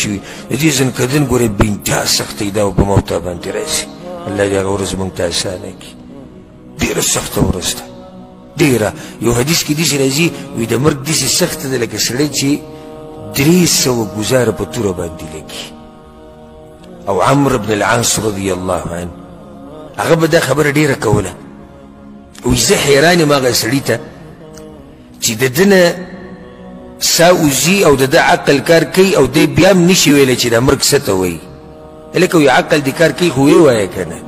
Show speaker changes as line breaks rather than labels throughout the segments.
شوي د دې ځنکدن ګورې بې انتها سختۍ دا په موته باندې راځي الله دې هغه ورځ موږ ته اسانه کړي ډېره سخته ورځ ده ډېره یو حدیث کې داسې راځي وایي د مرګ داسې سخته ده لکه سړی چې 300 ګزاره په توره باندې لګي او عمرو بن العاص رضی الله عنه هغه به دا خبره ډېره کوله وایي زه حیران یم هغه سړي ته چې د ده نه سا وځي او د ده عقل کار کوي او دی بیا هم نشي ویلی چې دا مرګ څه ته وایي هلکه وایي عقل دې کار کوي خو ویې وایه که نه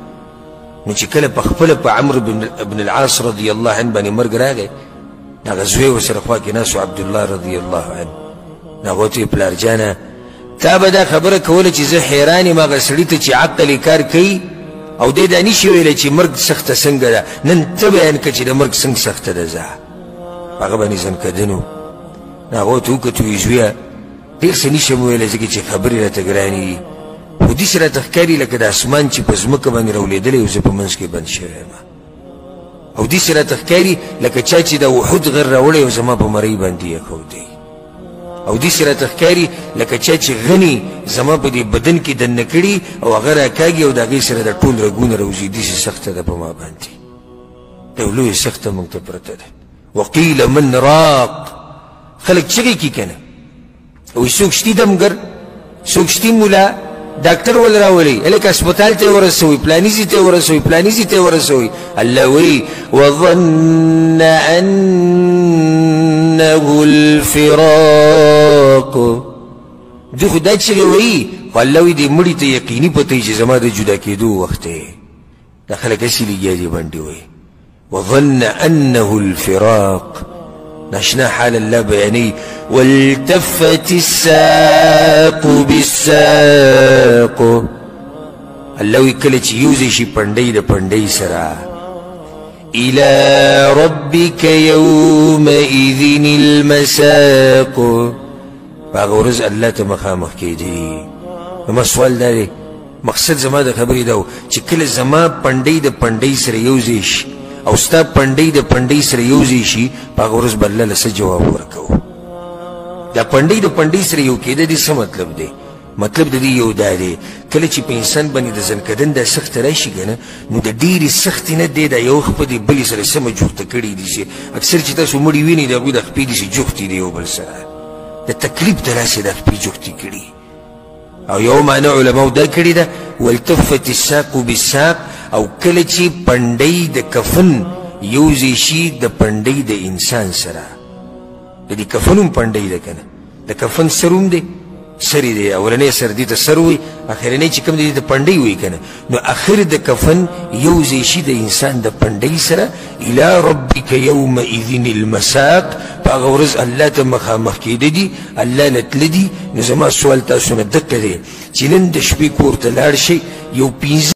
نو چې کله په خپله په عمرو بن العاص رضی الله عنه باندې مرګ راغی هغه زوی ورسره خوا کې ناست و عبدالله رضی الله عنه نو هغه ورته ویې پلار جانه تا به دا خبره کوله چې زه حیران یم هغه سړي ته چې عقل یې کار کوي او دی دا نشي ویلی چې مرګ سخته څنګه ده نن ته بیان کړه چې د مرګ څنګه سخته ده زه هغه باندې ځنکدن و نو هغه ورته وکتل وایي زویه ډېر څه نشم ویلی ځکه چې خبرې راته ګرانې دي خو داسې راته ښکاري لکه د اسمان چې په ځمکه باندې راولېدلی او زه په منځ کې بند شوی یم او داسې راته ښکاري لکه چا چې د وحود غر راوړی او زما په مرۍ باندې یې ښودی او داسې راته ښکاري لکه چا چې غني زما په دې بدن کې دننه کړي او هغه راکاږي او د هغې سره د ټول رګونه راوځي داسې سخته ده په ما باندې دا یو لویه سخته موږ ته پرته ده وقیل من راق خلک چغې کي که نه وایي څوک شتي دمګر څوک شتي ملا ډاکټر ول راولي هلکه هسپتال ته یې ورسوئ پلاني ځای ته یې ورسوئ پلاني ځای ته یې ورسوئ الله وایي وظن انه الفراق دوی خو دا چغې وایي خو الله وایي دې مړي ته یقیني پته چې زما د جدا کېدو وخت دی دا خلک هسې لګیا دي باندې وایي وظن انه الفراق ناشنا حال الله بیانوي والتفت الساق بالساق الله وایي کله چې یوځی شي پنډۍ د پنډۍ سره الى ربك يومئذ المساق په هغه ورځ الله ته مخامخ کېدي زما سوال دا دی مقصد زما د خبرې دا و چې کله زما پنډۍ د پنډۍ سره یوځی شي او ستا پنډۍ د پنډۍ سره یوځی شي په هغه ورځ به الله له څه جواب ورکوو دا پنډۍ د پنډۍ سره یو کېده دې څه مطلب دی مطلب د دې یو دا دی کله چې په انسان باندې د ځنکدن دا سخته راشي که نه نو د ډېرې سختې نه دی دا یو خپه دې بلې سره سمه جوخته کړي دي چې اکثر چې تاسو مړي وینئ د هغوی د خپې داسې جوختې دي یو بل سره د تکلیف د لاسې د خپې جوختې کړي او یو معنی علماو دا کړې ده والتفت الساق بالساق او کله چې پنډۍ د کفن یوځی شي د پنډۍ د انسان سره د دې کفن هم پنډۍ ده که نه د کفن سر هم دی سر یې دی اولنی سر دې ته سر وایي اخرنی چې کوم دی د پنډۍ وایي که نه نو اخر د کفن یوځی شي د انسان د پنډۍ سره الى ربک یومئذ المساق په هغه ورځ الله ته مخامخ کېده دي الله نه تله دي نو زما سوال تاسو نه دقه دی چې نن د شپې کور ته لاړ شئ یو 15